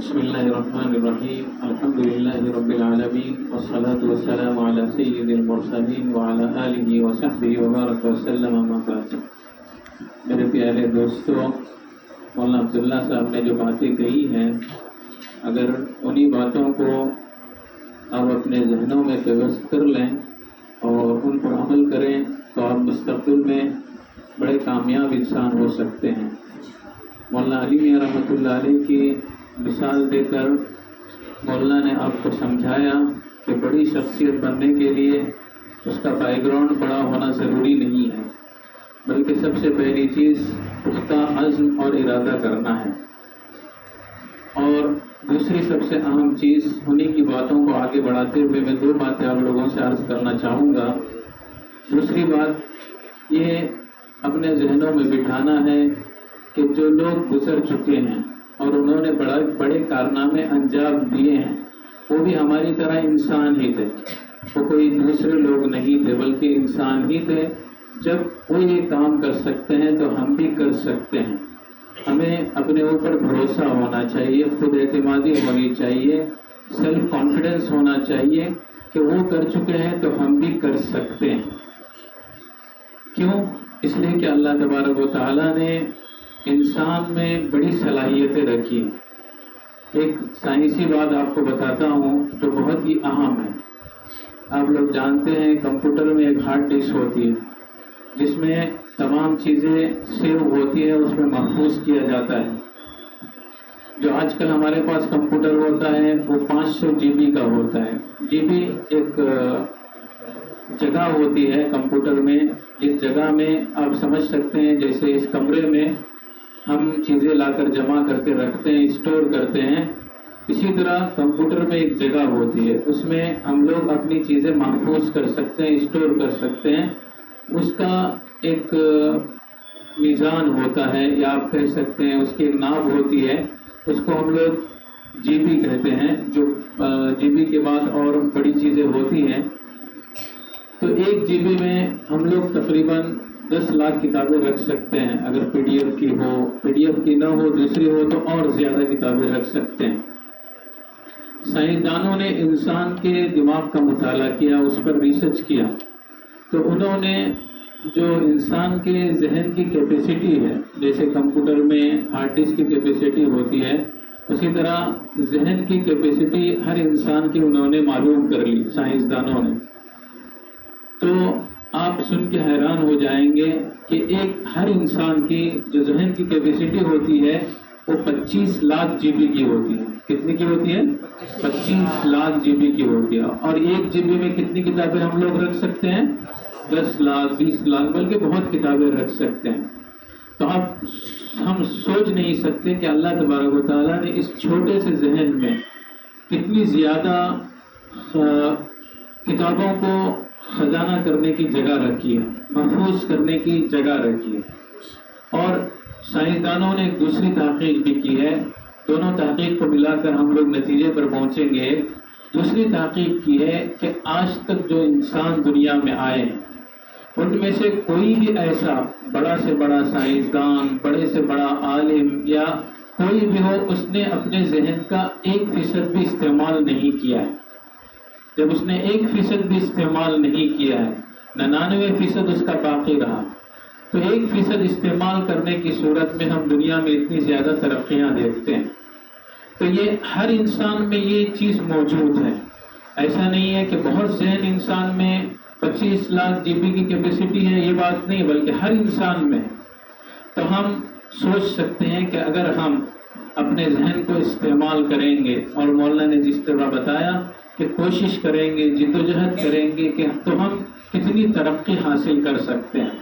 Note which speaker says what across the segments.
Speaker 1: بسم اللہ الرحمن الرحیم الحمد للہ رب العالمین والصلاة والسلام علی سید المرسلین وعلی آلہ وصحبہ وبارک وسلم اما بعد۔ میرے پیارے دوستوں، مولانا عبداللہ صاحب نے جو باتیں کہی ہیں، اگر انہی باتوں کو آپ اپنے ذہنوں میں پیوست کر لیں اور ان پر عمل کریں تو آپ مستقبل میں بڑے کامیاب انسان ہو سکتے ہیں۔ مولانا علی میاں رحمۃ اللہ علیہ کی مثال دے کر مولانا نے آپ کو سمجھایا کہ بڑی شخصیت بننے کے لیے اس کا بیک گراؤنڈ بڑا ہونا ضروری نہیں ہے، بلکہ سب سے پہلی چیز پختہ عزم اور ارادہ کرنا ہے۔ اور دوسری سب سے اہم چیز، انہی کی باتوں کو آگے بڑھاتے ہوئے میں دو باتیں آپ لوگوں سے عرض کرنا چاہوں گا۔ دوسری بات یہ اپنے ذہنوں میں بٹھانا ہے کہ جو لوگ گزر چکے ہیں اور انہوں نے بڑے کارنامے انجام دیے ہیں، وہ بھی ہماری طرح انسان ہی تھے، وہ کوئی دوسرے لوگ نہیں تھے بلکہ انسان ہی تھے۔ جب وہ یہ کام کر سکتے ہیں تو ہم بھی کر سکتے ہیں۔ ہمیں اپنے اوپر بھروسہ ہونا چاہیے، خود اعتمادی ہونی چاہیے، سیلف کانفیڈنس ہونا چاہیے کہ وہ کر چکے ہیں تو ہم بھی کر سکتے ہیں۔ کیوں؟ اس لیے کہ اللہ تبارک و تعالیٰ نے انسان میں بڑی صلاحیتیں رکھی ہیں۔ ایک سائنسی بات آپ کو بتاتا ہوں جو بہت ہی اہم ہے۔ آپ لوگ جانتے ہیں کمپیوٹر میں ایک ہارڈ ڈسک ہوتی ہے جس میں تمام چیزیں سیو ہوتی ہیں، اس میں محفوظ کیا جاتا ہے۔ جو آج کل ہمارے پاس کمپیوٹر ہوتا ہے وہ 500 GB کا ہوتا ہے۔ جی بی ایک جگہ ہوتی ہے کمپیوٹر میں، جس جگہ میں آپ سمجھ سکتے ہیں جیسے اس کمرے میں ہم چیزیں لا کر جمع کر کے رکھتے ہیں، اسٹور کرتے ہیں، اسی طرح کمپیوٹر میں ایک جگہ ہوتی ہے، اس میں ہم لوگ اپنی چیزیں محفوظ کر سکتے ہیں، اسٹور کر سکتے ہیں۔ اس کا ایک میزان ہوتا ہے یا آپ کہہ سکتے ہیں اس کی ایک ناپ ہوتی ہے، اس کو ہم لوگ جی بی کہتے ہیں۔ جو جی بی کے بعد اور بڑی چیزیں ہوتی ہیں، تو ایک جی بی میں ہم لوگ تقریباً 10 لاکھ کتابیں رکھ سکتے ہیں۔ اگر پی ڈی ایف کی ہو، پی ڈی ایف کی نہ ہو، دوسری ہو تو اور زیادہ کتابیں رکھ سکتے ہیں۔ سائنسدانوں نے انسان کے دماغ کا مطالعہ کیا، اس پر ریسرچ کیا، تو انہوں نے جو انسان کے ذہن کی کیپیسٹی ہے، جیسے کمپیوٹر میں ہارڈ ڈسک کی کیپیسٹی ہوتی ہے، اسی طرح ذہن کی کیپیسٹی ہر انسان کی انہوں نے معلوم کر لی سائنسدانوں نے۔ تو آپ سن کے حیران ہو جائیں گے کہ ہر انسان کی جو ذہن کی کیپیسٹی ہوتی ہے وہ 25 لاکھ جی بی کی ہوتی ہے۔ کتنی کی ہوتی ہے؟ 25 لاکھ جی بی کی ہوتی ہے۔ اور ایک جی بی میں کتنی کتابیں ہم لوگ رکھ سکتے ہیں؟ 10 لاکھ، 20 لاکھ، بلکہ بہت کتابیں رکھ سکتے ہیں۔ تو ہم سوچ نہیں سکتے کہ اللہ تبارک و تعالیٰ نے اس چھوٹے سے ذہن میں کتنی زیادہ کتابوں کو خزانہ کرنے کی جگہ رکھی ہے، محفوظ کرنے کی جگہ رکھی ہے۔ اور سائنسدانوں نے ایک دوسری تحقیق بھی کی ہے، دونوں تحقیق کو ملا کر ہم لوگ نتیجے پر پہنچیں گے۔ دوسری تحقیق کی ہے کہ آج تک جو انسان دنیا میں آئے ہیں ان میں سے کوئی بھی ایسا بڑا سے بڑا سائنسدان، بڑے سے بڑا عالم یا کوئی بھی ہو، اس نے اپنے ذہن کا 1% بھی استعمال نہیں کیا ہے۔ جب اس نے 1% بھی استعمال نہیں کیا ہے، 99% اس کا باقی رہا، تو 1% استعمال کرنے کی صورت میں ہم دنیا میں اتنی زیادہ ترقیاں دیکھتے ہیں۔ تو یہ ہر انسان میں یہ چیز موجود ہے۔ ایسا نہیں ہے کہ بہت ذہن انسان میں 25 لاکھ جی بی کی کیپیسٹی ہے، یہ بات نہیں، بلکہ ہر انسان میں۔ تو ہم سوچ سکتے ہیں کہ اگر ہم اپنے ذہن کو استعمال کریں گے، اور مولانا نے جس طرح بتایا کہ کوشش کریں گے، جدوجہد کریں گے، کہ تو ہم کتنی ترقی حاصل کر سکتے ہیں۔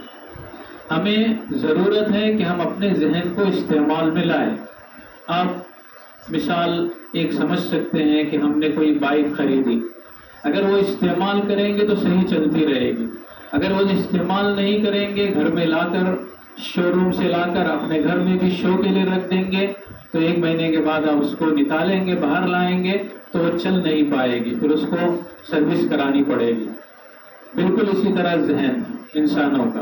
Speaker 1: ہمیں ضرورت ہے کہ ہم اپنے ذہن کو استعمال میں لائیں۔ آپ مثال ایک سمجھ سکتے ہیں کہ ہم نے کوئی بائک خریدی، اگر وہ استعمال کریں گے تو صحیح چلتی رہے گی، اگر وہ استعمال نہیں کریں گے، گھر میں لا کر، شو روم سے لا کر اپنے گھر میں بھی شو کے لیے رکھ دیں گے، تو 1 مہینے کے بعد آپ اس کو نکالیں گے، باہر لائیں گے تو وہ چل نہیں پائے گی، پھر اس کو سروس کرانی پڑے گی۔ بالکل اسی طرح ذہن انسانوں کا،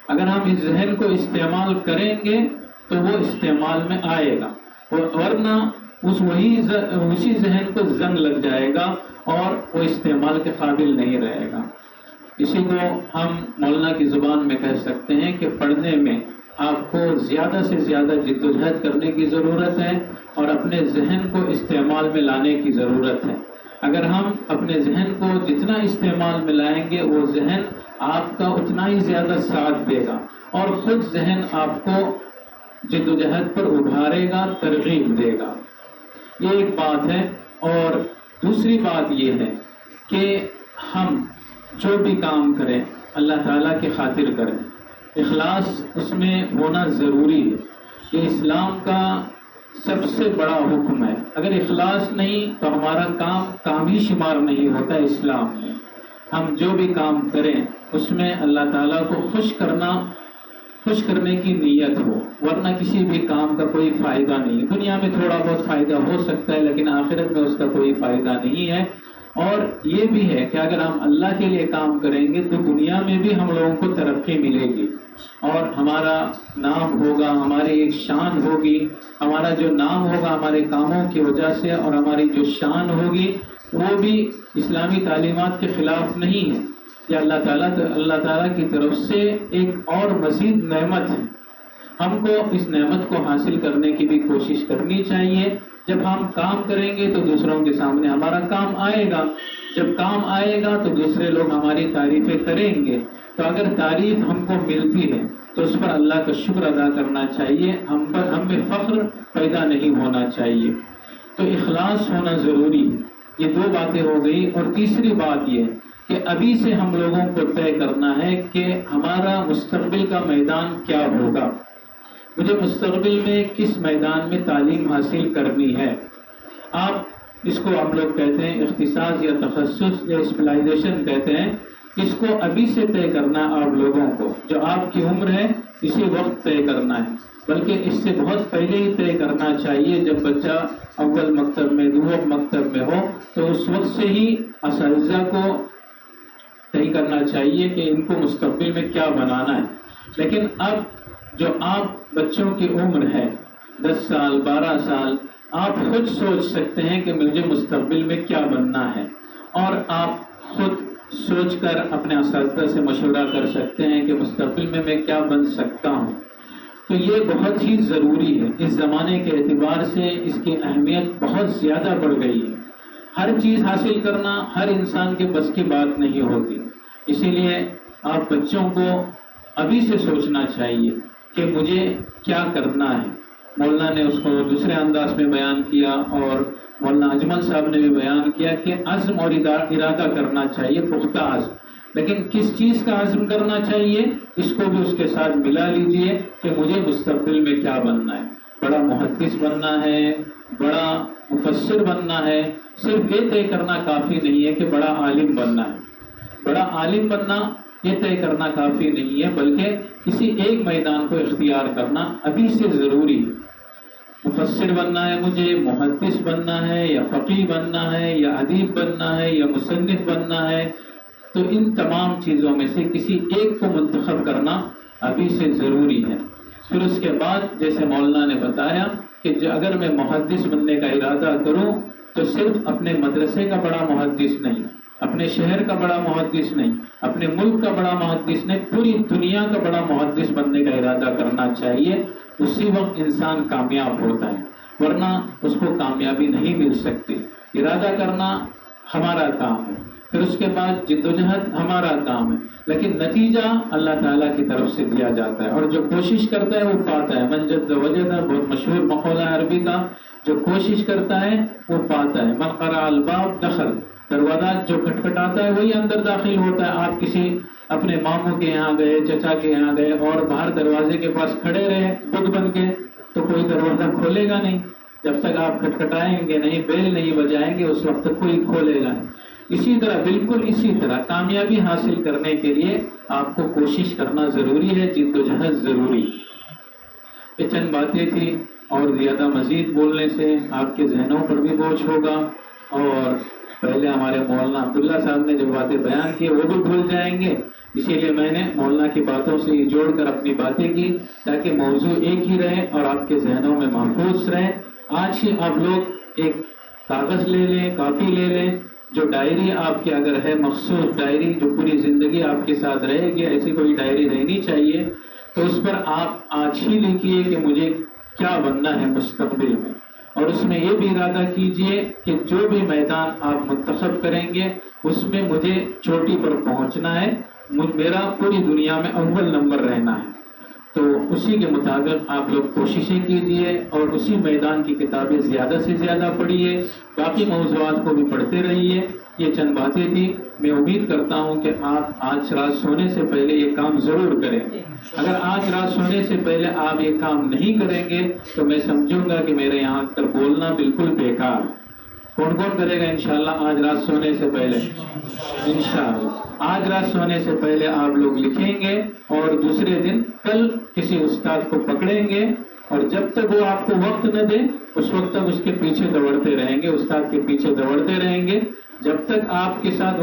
Speaker 1: اگر ہم اس ذہن کو استعمال کریں گے تو وہ استعمال میں آئے گا، ورنہ اسی ذہن کو زنگ لگ جائے گا اور وہ استعمال کے قابل نہیں رہے گا۔ اسی کو ہم مولانا کی زبان میں کہہ سکتے ہیں کہ پڑھنے میں آپ کو زیادہ سے زیادہ جدوجہد کرنے کی ضرورت ہے اور اپنے ذہن کو استعمال میں لانے کی ضرورت ہے۔ اگر ہم اپنے ذہن کو جتنا استعمال میں لائیں گے وہ ذہن آپ کا اتنا ہی زیادہ ساتھ دے گا اور خود ذہن آپ کو جدوجہد پر ابھارے گا، ترغیب دے گا۔ یہ ایک بات ہے۔ اور دوسری بات یہ ہے کہ ہم جو بھی کام کریں اللہ تعالیٰ کی خاطر کریں، اخلاص اس میں ہونا ضروری ہے۔ یہ اسلام کا سب سے بڑا حکم ہے۔ اگر اخلاص نہیں تو ہمارا کام ہی شمار نہیں ہوتا اسلام میں۔ ہم جو بھی کام کریں اس میں اللہ تعالیٰ کو خوش کرنے کی نیت ہو، ورنہ کسی بھی کام کا کوئی فائدہ نہیں۔ دنیا میں تھوڑا بہت فائدہ ہو سکتا ہے لیکن آخرت میں اس کا کوئی فائدہ نہیں ہے۔ اور یہ بھی ہے کہ اگر ہم اللہ کے لیے کام کریں گے تو دنیا میں بھی ہم لوگوں کو ترقی ملے گی اور ہمارا نام ہوگا، ہماری ایک شان ہوگی۔ ہمارا جو نام ہوگا ہمارے کاموں کی وجہ سے اور ہماری جو شان ہوگی وہ بھی اسلامی تعلیمات کے خلاف نہیں ہے۔ یہ اللہ تعالیٰ کی طرف سے ایک اور مزید نعمت ہے۔ ہم کو اس نعمت کو حاصل کرنے کی بھی کوشش کرنی چاہیے۔ جب ہم کام کریں گے تو دوسروں کے سامنے ہمارا کام آئے گا، جب کام آئے گا تو دوسرے لوگ ہماری تعریفیں کریں گے۔ تو اگر تعریف ہم کو ملتی ہے تو اس پر اللہ کا شکر ادا کرنا چاہیے، ہم میں فخر پیدا نہیں ہونا چاہیے۔ تو اخلاص ہونا ضروری ہے۔ یہ دو باتیں ہو گئی۔ اور تیسری بات یہ کہ ابھی سے ہم لوگوں کو طے کرنا ہے کہ ہمارا مستقبل کا میدان کیا ہوگا، مجھے مستقبل میں کس میدان میں تعلیم حاصل کرنی ہے۔ آپ اس کو ہم لوگ کہتے ہیں اختصاص یا تخصص یا اسپیشلائزیشن کہتے ہیں۔ اس کو ابھی سے طے کرنا ہے آپ لوگوں کو، جو آپ کی عمر ہے اسی وقت طے کرنا ہے، بلکہ اس سے بہت پہلے ہی طے کرنا چاہیے۔ جب بچہ اول مکتب میں دوم مکتب میں ہو تو اس وقت سے ہی اساتذہ کو طے کرنا چاہیے کہ ان کو مستقبل میں کیا بنانا ہے۔ لیکن اب جو آپ بچوں کی عمر ہے 10 سال 12 سال، آپ خود سوچ سکتے ہیں کہ مجھے مستقبل میں کیا بننا ہے، اور آپ خود سوچ کر اپنے اساتذہ سے مشورہ کر سکتے ہیں کہ مستقبل میں کیا بن سکتا ہوں۔ تو یہ بہت ہی ضروری ہے۔ اس زمانے کے اعتبار سے اس کی اہمیت بہت زیادہ بڑھ گئی ہے۔ ہر چیز حاصل کرنا ہر انسان کے بس کی بات نہیں ہوتی، اسی لیے آپ بچوں کو ابھی سے سوچنا چاہیے کہ مجھے کیا کرنا ہے۔ مولانا نے اس کو دوسرے انداز میں بیان کیا اور مولانا اجمل صاحب نے بھی بیان کیا کہ عزم اور ارادہ کرنا چاہیے، پختہ عزم۔ لیکن کس چیز کا عزم کرنا چاہیے اس کو بھی اس کے ساتھ ملا لیجئے کہ مجھے مستقبل میں کیا بننا ہے۔ بڑا محدث بننا ہے، بڑا مفسر بننا ہے، صرف یہ طے کرنا کافی نہیں ہے کہ بڑا عالم بننا ہے۔ بڑا عالم بننا یہ طے کرنا کافی نہیں ہے، بلکہ کسی ایک میدان کو اختیار کرنا ابھی سے ضروری ہے۔ مفسر بننا ہے مجھے، محدث بننا ہے یا فقیہ بننا ہے یا ادیب بننا ہے یا مصنف بننا ہے، تو ان تمام چیزوں میں سے کسی ایک کو منتخب کرنا ابھی سے ضروری ہے۔ پھر اس کے بعد جیسے مولانا نے بتایا کہ اگر میں محدث بننے کا ارادہ کروں تو صرف اپنے مدرسے کا بڑا محدث نہیں، اپنے شہر کا بڑا محدث نہیں، اپنے ملک کا بڑا محدث نہیں، پوری دنیا کا بڑا محدث بننے کا ارادہ کرنا چاہیے۔ اسی وقت انسان کامیاب ہوتا ہے، ورنہ اس کو کامیابی نہیں مل سکتی۔ ارادہ کرنا ہمارا کام ہے، پھر اس کے بعد جدوجہد ہمارا کام ہے، لیکن نتیجہ اللہ تعالیٰ کی طرف سے دیا جاتا ہے، اور جو کوشش کرتا ہے وہ پاتا ہے۔ من جد وجد، بہت مشہور مقولہ عربی کا، جو کوشش کرتا ہے وہ پاتا ہے۔ من قرع الباب دخل، دروازہ جو کھٹکھٹاتا ہے وہی اندر داخل ہوتا ہے۔ آپ کسی اپنے ماموں کے یہاں گئے، چچا کے یہاں گئے اور باہر دروازے کے پاس کھڑے رہے بت بن کے تو کوئی دروازہ کھولے گا نہیں، جب تک آپ کھٹکھٹائیں گے نہیں، بیل نہیں بجائیں گے اس وقت تک کوئی کھولے گا نہیں۔ اسی طرح بالکل اسی طرح کامیابی حاصل کرنے کے لیے آپ کو کوشش کرنا ضروری ہے، جدوجہد ضروری۔ یہ چند باتیں تھی، اور زیادہ مزید بولنے سے آپ کے ذہنوں پر بھی بوجھ ہوگا، اور پہلے ہمارے مولانا عبداللہ صاحب نے جو باتیں بیان کی وہ بھی بھول جائیں گے، اسی لیے میں نے مولانا کی باتوں سے یہ جوڑ کر اپنی باتیں کی تاکہ موضوع ایک ہی رہے اور آپ کے ذہنوں میں محفوظ رہے۔ آج ہی آپ لوگ ایک کاغذ لے لیں، کاپی لے لیں، جو ڈائری آپ کی اگر ہے مخصوص ڈائری جو پوری زندگی آپ کے ساتھ رہے گی، ایسی کوئی ڈائری رہنی چاہیے، تو اس پر آپ آج ہی لکھیے کہ مجھے کیا بننا ہے مستقبل میں، اور اس میں یہ بھی ارادہ کیجئے کہ جو بھی میدان آپ منتخب کریں گے اس میں مجھے چوٹی پر پہنچنا ہے، میرا پوری دنیا میں اول نمبر رہنا ہے۔ تو اسی کے مطابق آپ لوگ کوششیں کیجئے اور اسی میدان کی کتابیں زیادہ سے زیادہ پڑھیے، باقی موضوعات کو بھی پڑھتے رہیے۔ یہ چند باتیں تھیں، میں امید کرتا ہوں کہ آپ آج رات سونے سے پہلے یہ کام ضرور کریں۔ اگر آج رات سونے سے پہلے آپ یہ کام نہیں کریں گے تو میں سمجھوں گا کہ میرے یہاں تک بولنا بالکل بیکار۔ کون کون کرے گا انشاءاللہ آج رات سونے سے پہلے؟ انشاءاللہ آج رات سونے سے پہلے آپ لوگ لکھیں گے اور دوسرے دن کل کسی استاد کو پکڑیں گے، اور جب تک وہ آپ کو وقت نہ دے اس وقت تک اس کے پیچھے دوڑتے رہیں گے، استاد کے پیچھے دوڑتے رہیں گے، جب تک آپ کے ساتھ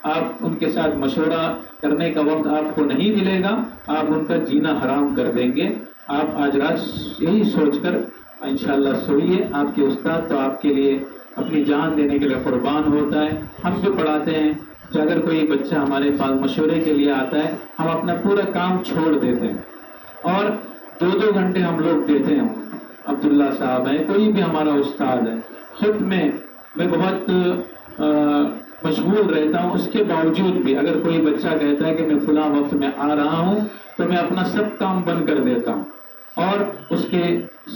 Speaker 1: آپ ان کے ساتھ مشورہ کرنے کا وقت آپ کو نہیں ملے گا، آپ ان کا جینا حرام کر دیں گے۔ آپ آج رات یہی سوچ کر انشاءاللہ سوئیے، آپ کے استاد تو آپ کے لیے اپنی جان دینے کے لیے قربان ہوتا ہے۔ ہم جو پڑھاتے ہیں کہ اگر کوئی بچہ ہمارے پاس مشورے کے لیے آتا ہے، ہم اپنا پورا کام چھوڑ دیتے ہیں اور 2 گھنٹے ہم لوگ دیتے ہیں۔ عبداللہ صاحب ہیں، کوئی بھی ہمارا استاد ہے، خود میں بہت مشغول رہتا ہوں، اس کے باوجود بھی اگر کوئی بچہ کہتا ہے کہ میں فلاں وقت میں آ رہا ہوں تو میں اپنا سب کام بند کر دیتا ہوں اور اس کے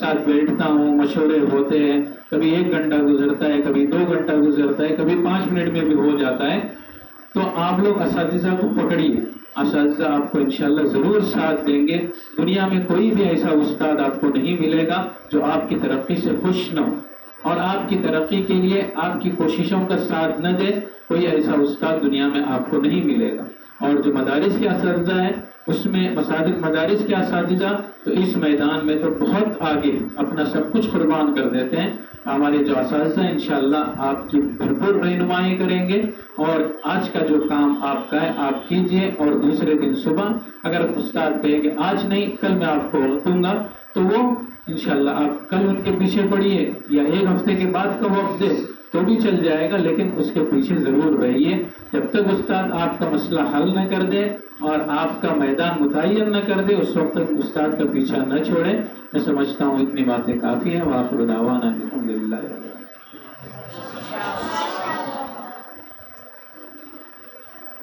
Speaker 1: ساتھ بیٹھتا ہوں، مشورے ہوتے ہیں، کبھی 1 گھنٹہ گزرتا ہے، کبھی 2 گھنٹہ گزرتا ہے، کبھی 5 منٹ میں بھی ہو جاتا ہے۔ تو آپ لوگ اساتذہ کو پکڑیے، اساتذہ آپ کو انشاءاللہ ضرور ساتھ دیں گے۔ دنیا میں کوئی بھی ایسا استاد آپ کو نہیں ملے گا جو آپ کی ترقی سے خوش نہ ہو اور آپ کی ترقی کے لیے آپ کی کوششوں کا ساتھ نہ دے، کوئی ایسا استاد دنیا میں آپ کو نہیں ملے گا۔ اور جو مدارس کے اساتذہ ہیں اس میں مدارس کے اساتذہ تو اس میدان میں تو بہت آگے اپنا سب کچھ قربان کر دیتے ہیں۔ ہمارے جو اساتذہ ہیں انشاءاللہ آپ کی بھرپور رہنمائی کریں گے، اور آج کا جو کام آپ کا ہے آپ کیجئے، اور دوسرے دن صبح اگر استاد کہے کہ آج نہیں کل میں آپ کو وقت دوں گا تو وہ انشاءاللہ آپ کل ان کے پیچھے پڑھیے، یا 1 ہفتے کے بعد کا وقت دے تو بھی چل جائے گا، لیکن اس کے پیچھے ضرور رہیے جب تک استاد آپ کا مسئلہ حل نہ کر دے اور آپ کا میدان متعین نہ کر دے، اس وقت تک استاد کا پیچھا نہ چھوڑے۔ میں سمجھتا ہوں اتنی باتیں کافی ہیں۔ وآخر دعوانا الحمدللہ۔